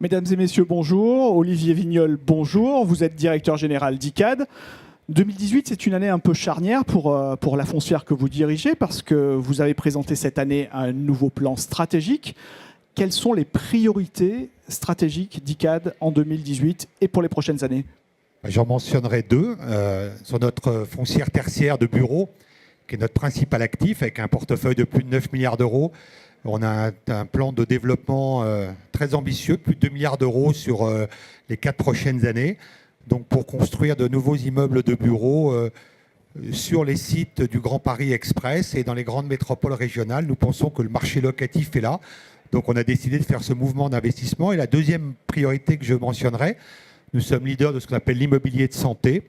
Mesdames et messieurs, bonjour. Olivier Vignol, bonjour. Vous êtes directeur général d'ICAD. 2018, c'est une année un peu charnière pour la foncière que vous dirigez parce que vous avez présenté cette année un nouveau plan stratégique. Quelles sont les priorités stratégiques d'ICAD en 2018 et pour les prochaines années? J'en mentionnerai deux. Sur notre foncière tertiaire de bureaux, qui est notre principal actif, avec un portefeuille de plus de 9 milliards d'euros. On a un plan de développement très ambitieux, plus de 2 milliards d'euros sur les 4 prochaines années. Donc pour construire de nouveaux immeubles de bureaux sur les sites du Grand Paris Express et dans les grandes métropoles régionales. Nous pensons que le marché locatif est là. Donc on a décidé de faire ce mouvement d'investissement. Et la deuxième priorité que je mentionnerai, nous sommes leaders de ce qu'on appelle l'immobilier de santé.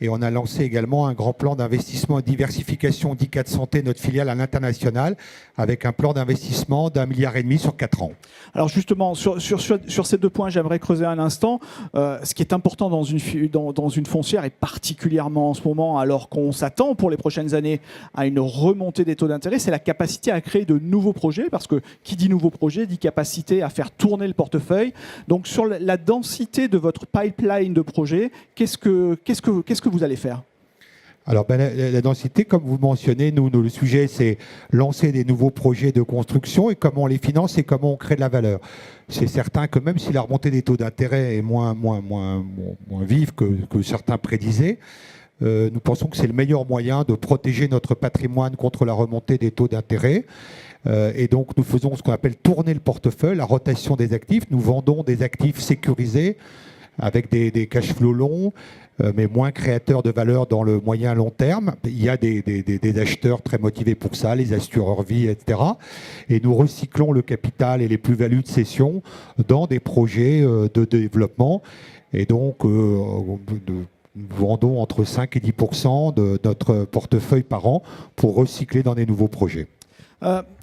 Et on a lancé également un grand plan d'investissement et diversification d'ICAD Santé, notre filiale à l'international, avec un plan d'investissement d'1,5 milliard sur 4 ans. Alors justement, sur ces deux points, j'aimerais creuser un instant. Ce qui est important dans une foncière, et particulièrement en ce moment, alors qu'on s'attend pour les prochaines années à une remontée des taux d'intérêt, c'est la capacité à créer de nouveaux projets, parce que qui dit nouveaux projets dit capacité à faire tourner le portefeuille. Donc sur la densité de votre pipeline de projets, qu'est-ce que vous allez faire? Alors, la densité, comme vous mentionnez, nous, le sujet, c'est lancer des nouveaux projets de construction et comment on les finance et comment on crée de la valeur. C'est certain que même si la remontée des taux d'intérêt est moins vive que certains prédisaient, nous pensons que c'est le meilleur moyen de protéger notre patrimoine contre la remontée des taux d'intérêt. Et donc, nous faisons ce qu'on appelle tourner le portefeuille, la rotation des actifs. Nous vendons des actifs sécurisés avec des cash flows longs, mais moins créateurs de valeur dans le moyen long terme. Il y a des acheteurs très motivés pour ça, les assureurs vie, etc. Et nous recyclons le capital et les plus-values de cession dans des projets de développement. Et donc, nous vendons entre 5 et 10% de notre portefeuille par an pour recycler dans des nouveaux projets.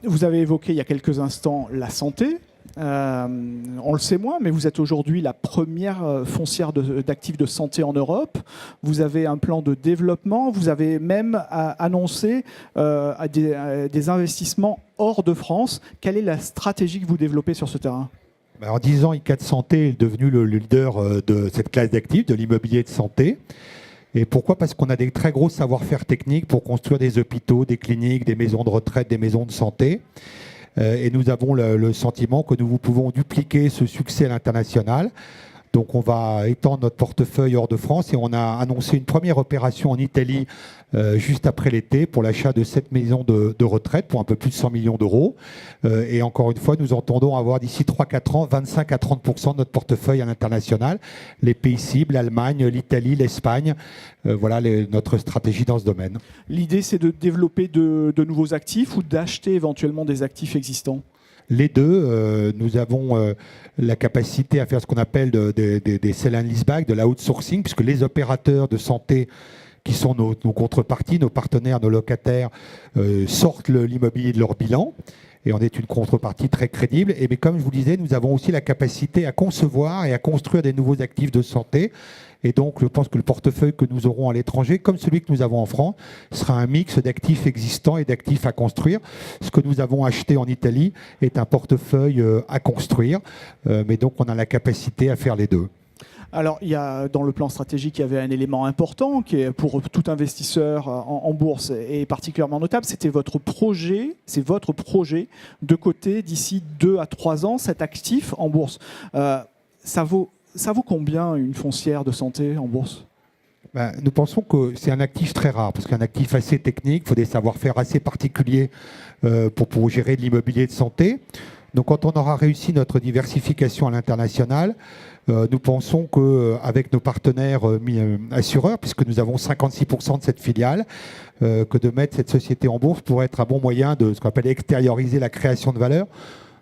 Vous avez évoqué il y a quelques instants la santé. On le sait moins, mais vous êtes aujourd'hui la première foncière d'actifs de santé en Europe. Vous avez un plan de développement. Vous avez même annoncé des investissements hors de France. Quelle est la stratégie que vous développez sur ce terrain? En 10 ans, ICAD Santé est devenu le leader de cette classe d'actifs, de l'immobilier de santé. Et pourquoi? Parce qu'on a des très gros savoir-faire techniques pour construire des hôpitaux, des cliniques, des maisons de retraite, des maisons de santé. Et nous avons le sentiment que nous pouvons dupliquer ce succès à l'international. Donc on va étendre notre portefeuille hors de France et on a annoncé une première opération en Italie juste après l'été pour l'achat de 7 maisons de retraite pour un peu plus de 100 millions d'euros. Et encore une fois, nous entendons avoir d'ici 3-4 ans 25 à 30% de notre portefeuille à l'international. Les pays cibles, l'Allemagne, l'Italie, l'Espagne, voilà notre stratégie dans ce domaine. L'idée, c'est de développer de nouveaux actifs ou d'acheter éventuellement des actifs existants? Les deux, nous avons la capacité à faire ce qu'on appelle des sell and leaseback, de l'outsourcing, puisque les opérateurs de santé qui sont nos contreparties, nos partenaires, nos locataires, sortent l'immobilier de leur bilan. Et on est une contrepartie très crédible. Mais comme je vous disais, nous avons aussi la capacité à concevoir et à construire des nouveaux actifs de santé. Et donc, je pense que le portefeuille que nous aurons à l'étranger, comme celui que nous avons en France, sera un mix d'actifs existants et d'actifs à construire. Ce que nous avons acheté en Italie est un portefeuille à construire. Mais donc, on a la capacité à faire les deux. Alors, dans le plan stratégique, il y avait un élément important qui est pour tout investisseur en bourse et particulièrement notable, c'est votre projet de coter d'ici 2 à 3 ans cet actif en bourse. Ça vaut combien une foncière de santé en bourse? Nous pensons que c'est un actif très rare, parce qu'un actif assez technique, il faut des savoir-faire assez particuliers pour gérer de l'immobilier de santé. Donc quand on aura réussi notre diversification à l'international, nous pensons qu'avec nos partenaires assureurs, puisque nous avons 56% de cette filiale, que de mettre cette société en bourse pourrait être un bon moyen de ce qu'on appelle extérioriser la création de valeur.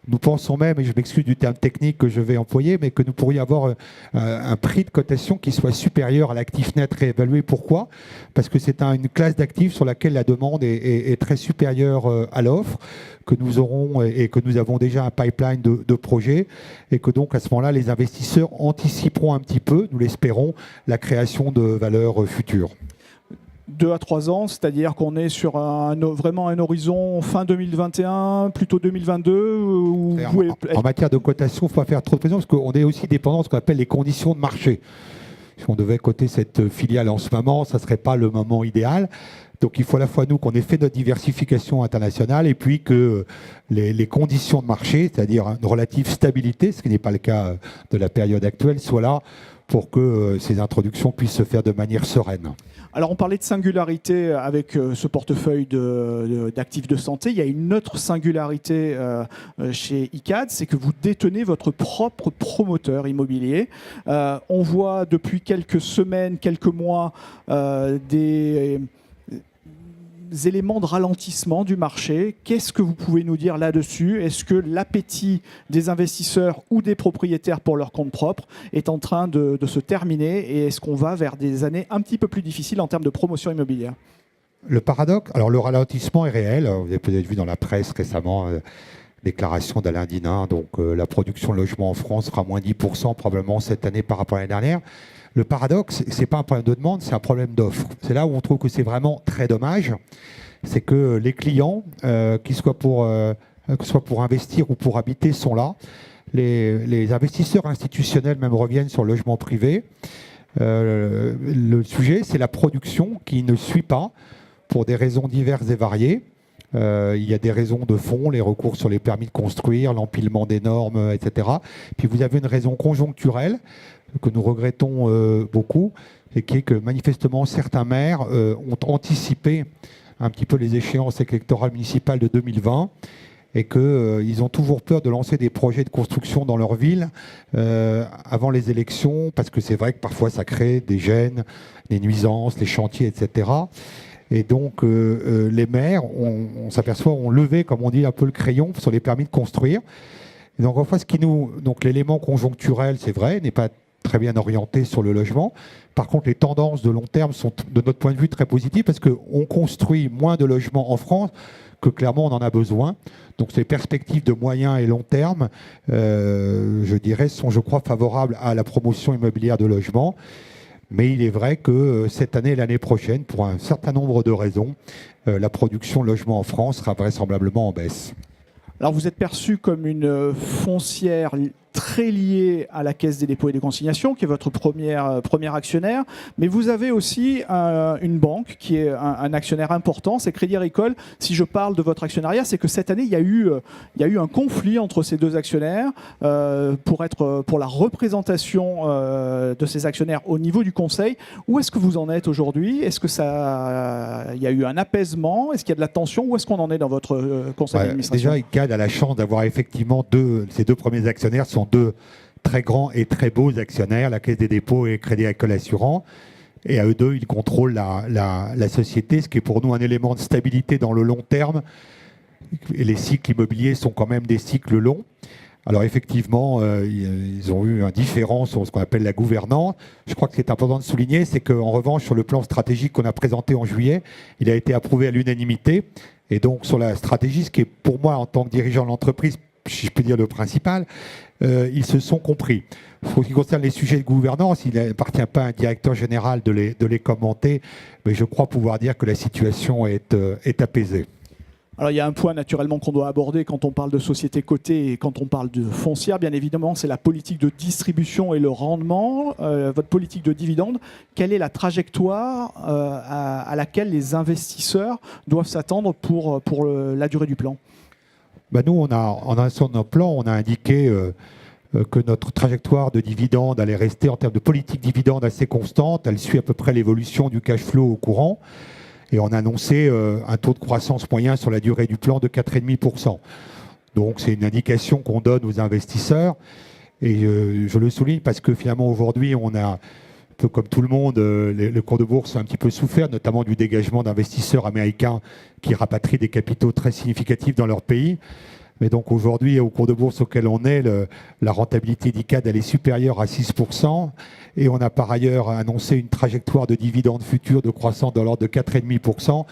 Nous pensons même, et je m'excuse du terme technique que je vais employer, mais que nous pourrions avoir un prix de cotation qui soit supérieur à l'actif net réévalué. Pourquoi? Parce que c'est une classe d'actifs sur laquelle la demande est très supérieure à l'offre, que nous aurons et que nous avons déjà un pipeline de projets, et que donc à ce moment-là, les investisseurs anticiperont un petit peu, nous l'espérons, la création de valeurs futures. 2 à 3 ans, c'est-à-dire qu'on est sur vraiment un horizon fin 2021, plutôt 2022 en matière de cotation, il ne faut pas faire trop de pression parce qu'on est aussi dépendant de ce qu'on appelle les conditions de marché. Si on devait coter cette filiale en ce moment, ça ne serait pas le moment idéal. Donc il faut à la fois nous qu'on ait fait notre diversification internationale et puis que les conditions de marché, c'est-à-dire une relative stabilité, ce qui n'est pas le cas de la période actuelle, soient là pour que ces introductions puissent se faire de manière sereine. Alors on parlait de singularité avec ce portefeuille d'actifs de santé. Il y a une autre singularité chez ICAD, c'est que vous détenez votre propre promoteur immobilier. On voit depuis quelques semaines, quelques mois, des éléments de ralentissement du marché. Qu'est-ce que vous pouvez nous dire là-dessus? Est-ce que l'appétit des investisseurs ou des propriétaires pour leur compte propre est en train de se terminer et est-ce qu'on va vers des années un petit peu plus difficiles en termes de promotion immobilière? Le paradoxe, alors le ralentissement est réel. Vous avez peut-être vu dans la presse récemment déclaration d'Alain Dinin, donc la production de logements en France sera moins 10% probablement cette année par rapport à l'année dernière. Le paradoxe, ce n'est pas un problème de demande, c'est un problème d'offre. C'est là où on trouve que c'est vraiment très dommage. C'est que les clients, que ce soit pour investir ou pour habiter, sont là. Les investisseurs institutionnels même reviennent sur le logement privé. Le sujet, c'est la production qui ne suit pas pour des raisons diverses et variées. Il y a des raisons de fond, les recours sur les permis de construire, l'empilement des normes, etc. Puis vous avez une raison conjoncturelle que nous regrettons beaucoup, et qui est que manifestement certains maires ont anticipé un petit peu les échéances électorales municipales de 2020 et qu'ils ont toujours peur de lancer des projets de construction dans leur ville avant les élections, parce que c'est vrai que parfois ça crée des gênes, des nuisances, les chantiers, etc. Et donc les maires, on s'aperçoit, ont levé, comme on dit, un peu le crayon sur les permis de construire. Et donc en fait, donc l'élément conjoncturel, c'est vrai, n'est pas très bien orienté sur le logement. Par contre, les tendances de long terme sont, de notre point de vue, très positives parce qu'on construit moins de logements en France que clairement on en a besoin. Donc ces perspectives de moyen et long terme, je dirais, sont, je crois, favorables à la promotion immobilière de logements. Mais il est vrai que cette année et l'année prochaine, pour un certain nombre de raisons, la production de logements en France sera vraisemblablement en baisse. Alors vous êtes perçu comme une foncière très liée à la Caisse des dépôts et des consignations, qui est votre premier actionnaire, mais vous avez aussi une banque qui est un actionnaire important, c'est Crédit Agricole. Si je parle de votre actionnariat, c'est que cette année, il y a eu un conflit entre ces deux actionnaires pour la représentation de ces actionnaires au niveau du conseil. Où est-ce que vous en êtes aujourd'hui? Est-ce que il y a eu un apaisement? Est-ce qu'il y a de la tension? Où est-ce qu'on en est dans votre conseil d'administration? Déjà, ICAD a la chance d'avoir effectivement ces deux premiers actionnaires sont deux très grands et très beaux actionnaires, la Caisse des dépôts et Crédit Agricole Assurance. Et à eux deux, ils contrôlent la société, ce qui est pour nous un élément de stabilité dans le long terme. Et les cycles immobiliers sont quand même des cycles longs. Alors effectivement, ils ont eu un différent sur ce qu'on appelle la gouvernance. Je crois que ce qui est important de souligner, c'est qu'en revanche, sur le plan stratégique qu'on a présenté en juillet, il a été approuvé à l'unanimité. Et donc sur la stratégie, ce qui est pour moi, en tant que dirigeant de l'entreprise, si je peux dire le principal, ils se sont compris. Pour ce qui concerne les sujets de gouvernance, il n'appartient pas à un directeur général de les commenter, mais je crois pouvoir dire que la situation est apaisée. Alors il y a un point naturellement qu'on doit aborder quand on parle de société cotée et quand on parle de foncière, bien évidemment, c'est la politique de distribution et le rendement, votre politique de dividende. Quelle est la trajectoire à laquelle les investisseurs doivent s'attendre pour la durée du plan? Nous, sur notre plan, on a indiqué que notre trajectoire de dividende allait rester en termes de politique dividende assez constante. Elle suit à peu près l'évolution du cash flow au courant. Et on a annoncé un taux de croissance moyen sur la durée du plan de 4,5%. Donc c'est une indication qu'on donne aux investisseurs. Et je le souligne parce que finalement aujourd'hui, on a, un peu comme tout le monde, le cours de bourse a un petit peu souffert, notamment du dégagement d'investisseurs américains qui rapatrient des capitaux très significatifs dans leur pays. Mais donc aujourd'hui, au cours de bourse auquel on est, la rentabilité d'ICAD elle est supérieure à 6%. Et on a par ailleurs annoncé une trajectoire de dividendes futurs de croissance dans l'ordre de 4,5%.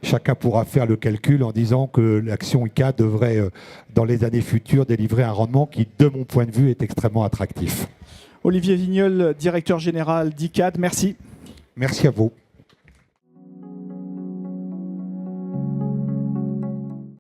Chacun pourra faire le calcul en disant que l'action ICAD devrait, dans les années futures, délivrer un rendement qui, de mon point de vue, est extrêmement attractif. Olivier Vignol, directeur général d'ICAD, merci. Merci à vous.